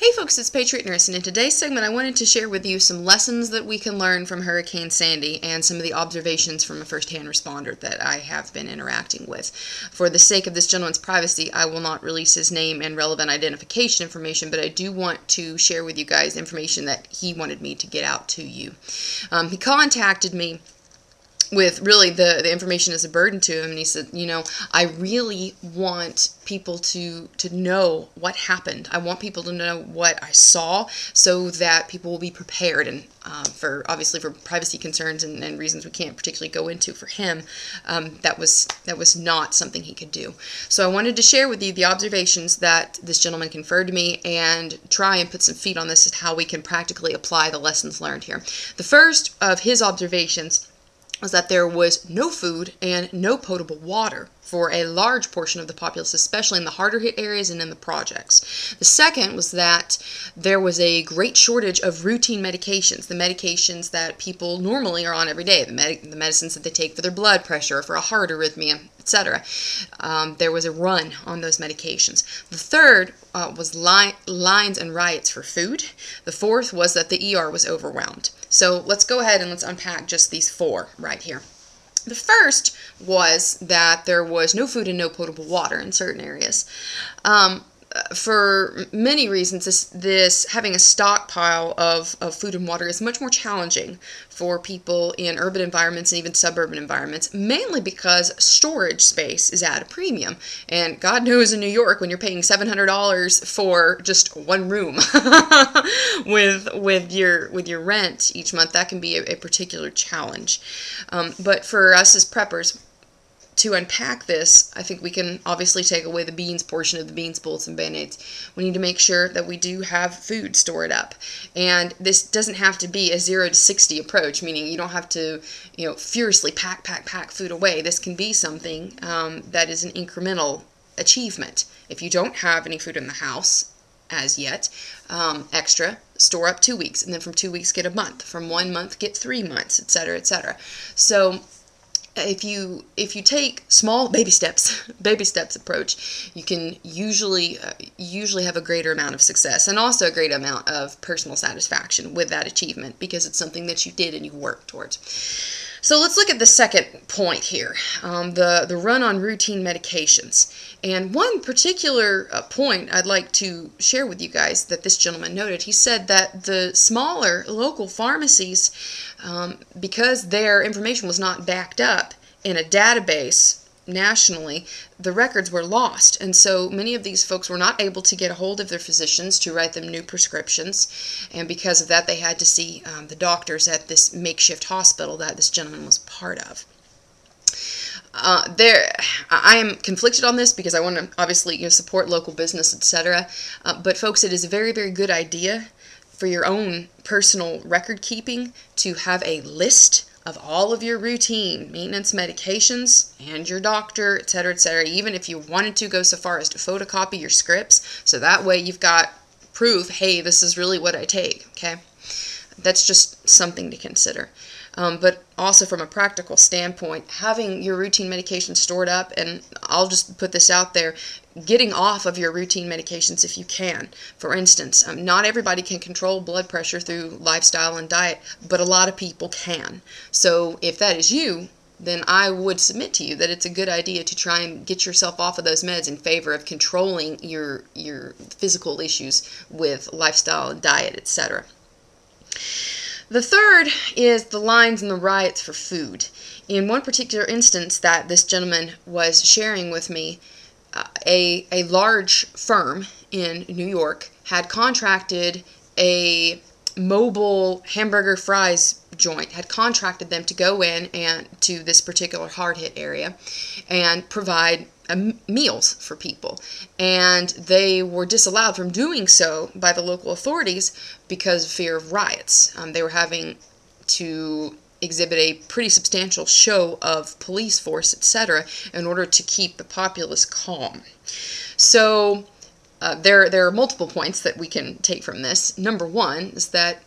Hey folks, it's Patriot, and in today's segment I wanted to share with you some lessons that we can learn from Hurricane Sandy and some of the observations from a first-hand responder that I have been interacting with. For the sake of this gentleman's privacy, I will not release his name and relevant identification information, but I do want to share with you guys information that he wanted me to get out to you. He contacted me with really the information as a burden to him, and he said, I really want people to know what happened. I want people to know what I saw so that people will be prepared, and obviously for privacy concerns and reasons we can't particularly go into for him, that was not something he could do. So I wanted to share with you the observations that this gentleman conferred to me and try and put some feet on this as how we can practically apply the lessons learned here. The first of his observations was that there was no food and no potable water for a large portion of the populace, especially in the harder hit areas and in the projects. The second was that there was a great shortage of routine medications, the medications that people normally are on every day, the medicines that they take for their blood pressure, for a heart arrhythmia, etc. There was a run on those medications. The third was lines and riots for food. The fourth was that the ER was overwhelmed. So let's go ahead and let's unpack just these four right here. The first was that there was no food and no potable water in certain areas. For many reasons, this having a stockpile of food and water is much more challenging for people in urban environments and even suburban environments, mainly because storage space is at a premium. And God knows in New York, when you're paying $700 for just one room with your rent each month, that can be a particular challenge. But for us as preppers, to unpack this, I think we can obviously take away the beans portion of the beans, bullets, and Band-Aids. We need to make sure that we do have food stored up. And this doesn't have to be a 0 to 60 approach, meaning you don't have to, furiously pack food away. This can be something that is an incremental achievement. If you don't have any food in the house as yet, extra, store up 2 weeks, and then from 2 weeks get a month, from 1 month get 3 months, etc., etc. So if you take small baby steps approach, you can usually have a greater amount of success and also a great amount of personal satisfaction with that achievement because it's something that you did and you worked towards. So let's look at the second point here, the run on routine medications. And one particular point I'd like to share with you guys that this gentleman noted, he said that the smaller local pharmacies, because their information was not backed up in a database nationally, the records were lost, and so many of these folks were not able to get a hold of their physicians to write them new prescriptions, and because of that they had to see the doctors at this makeshift hospital that this gentleman was part of. I am conflicted on this because I want to obviously support local business, etc. But folks, it is a very, very good idea for your own personal record keeping to have a list of all of your routine maintenance medications and your doctor, etc., etc., even if you wanted to go so far as to photocopy your scripts, so that way you've got proof, hey, this is really what I take, okay? That's just something to consider. But also from a practical standpoint, having your routine medications stored up, and I'll just put this out there, getting off of your routine medications if you can. For instance, not everybody can control blood pressure through lifestyle and diet, but a lot of people can. So if that is you, then I would submit to you that it's a good idea to try and get yourself off of those meds in favor of controlling your physical issues with lifestyle and diet, etc. The third is the lines and the riots for food. In one particular instance that this gentleman was sharing with me, a large firm in New York had contracted a mobile hamburger fries joint, had contracted them to go in and to this particular hard-hit area and provide meals for people, and they were disallowed from doing so by the local authorities because of fear of riots. They were having to exhibit a pretty substantial show of police force, etc., in order to keep the populace calm. So there are multiple points that we can take from this. Number one is that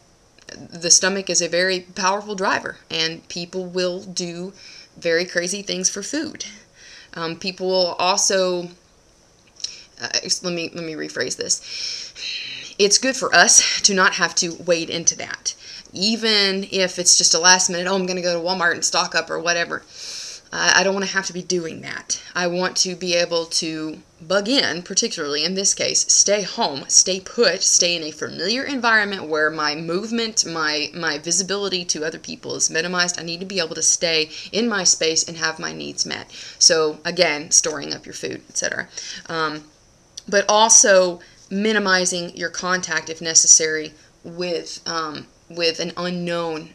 the stomach is a very powerful driver, and people will do very crazy things for food. People will also, let me rephrase this. it's good for us to not have to wade into that. Even if it's just a last minute, oh, I'm going to go to Walmart and stock up or whatever. I don't want to have to be doing that. I want to be able to bug in, particularly in this case, stay home, stay put, stay in a familiar environment where my movement, my visibility to other people is minimized. I need to be able to stay in my space and have my needs met. So again, storing up your food, etc. But also minimizing your contact, if necessary, with an unknown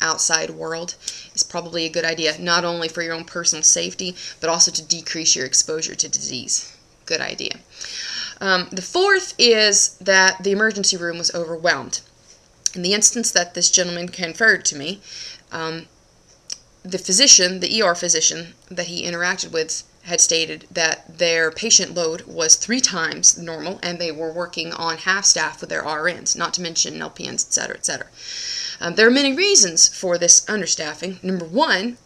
outside world is probably a good idea, not only for your own personal safety, but also to decrease your exposure to disease. Good idea. The fourth is that the emergency room was overwhelmed. In the instance that this gentleman conferred to me, the physician, the ER physician that he interacted with, had stated that their patient load was 3 times normal, and they were working on half staff with their RNs, not to mention LPNs, etc., etc. There are many reasons for this understaffing. Number one,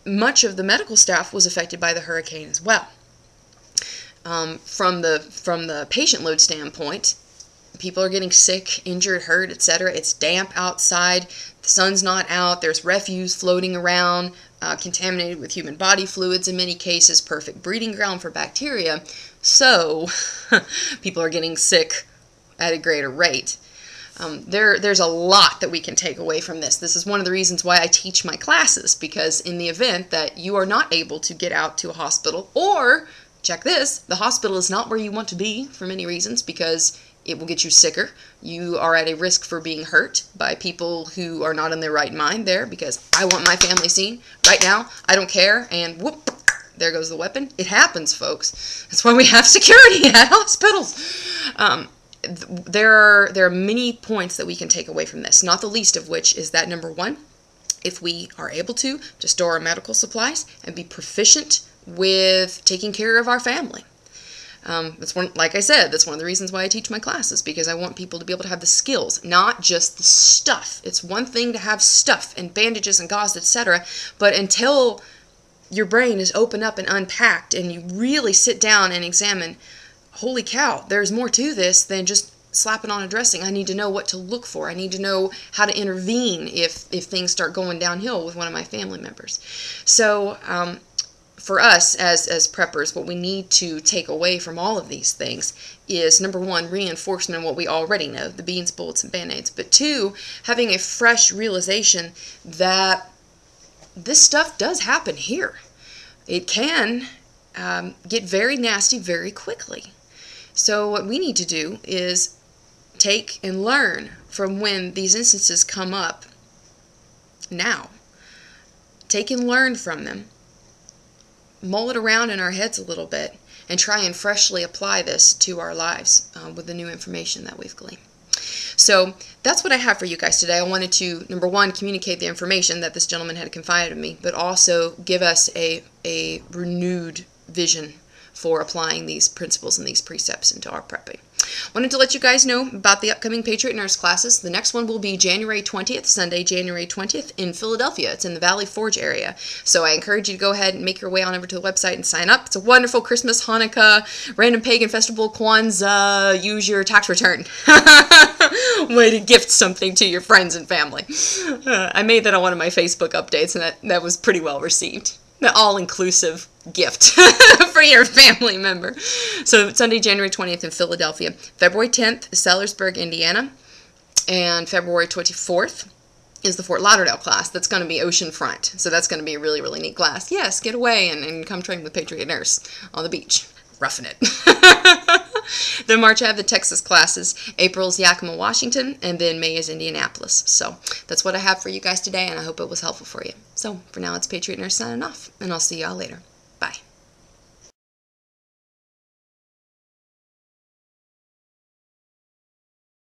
much of the medical staff was affected by the hurricane as well. From the patient load standpoint, people are getting sick, injured, hurt, etc. It's damp outside. The sun's not out. There's refuse floating around, contaminated with human body fluids in many cases, perfect breeding ground for bacteria. So people are getting sick at a greater rate. There's a lot that we can take away from this. This is one of the reasons why I teach my classes, because in the event that you are not able to get out to a hospital, or, check this, the hospital is not where you want to be for many reasons, because it will get you sicker. You are at a risk for being hurt by people who are not in their right mind there, because I want my family seen right now. I don't care, and whoop, there goes the weapon. It happens, folks. That's why we have security at hospitals. There are many points that we can take away from this, not the least of which is that, number one, if we are able to store our medical supplies and be proficient with taking care of our family. Like I said, that's one of the reasons why I teach my classes, because I want people to be able to have the skills, not just the stuff. It's one thing to have stuff and bandages and gauze, etc., but until your brain is opened up and unpacked and you really sit down and examine, holy cow, there's more to this than just slapping on a dressing. I need to know what to look for. I need to know how to intervene if things start going downhill with one of my family members. So for us as preppers, what we need to take away from all of these things is, number one, reinforcement of what we already know, the beans, bullets, and band-aids. But two, having a fresh realization that this stuff does happen here. It can get very nasty very quickly. So what we need to do is take and learn from when these instances come up now. Take and learn from them. Mull it around in our heads a little bit and try and freshly apply this to our lives with the new information that we've gleaned. So that's what I have for you guys today. I wanted to, number one, communicate the information that this gentleman had confided in me, but also give us a renewed vision for applying these principles and these precepts into our prepping. Wanted to let you guys know about the upcoming Patriot Nurse classes. The next one will be January 20th, Sunday, January 20th in Philadelphia. It's in the Valley Forge area. So I encourage you to go ahead and make your way on over to the website and sign up. It's a wonderful Christmas, Hanukkah, random pagan festival, Kwanzaa, use your tax return. Way to gift something to your friends and family. I made that on one of my Facebook updates, and that was pretty well received. The all-inclusive gift for your family member. So Sunday, January 20th in Philadelphia. February 10th, Sellersburg, Indiana. And February 24th is the Fort Lauderdale class. That's going to be oceanfront. So that's going to be a really, really neat class. Yes, get away and come train with Patriot Nurse on the beach. Roughing it. Then March, I have the Texas classes. April's Yakima, Washington, and then May is Indianapolis. So that's what I have for you guys today, and I hope it was helpful for you. So for now, it's Patriot Nurse signing off, and I'll see y'all later.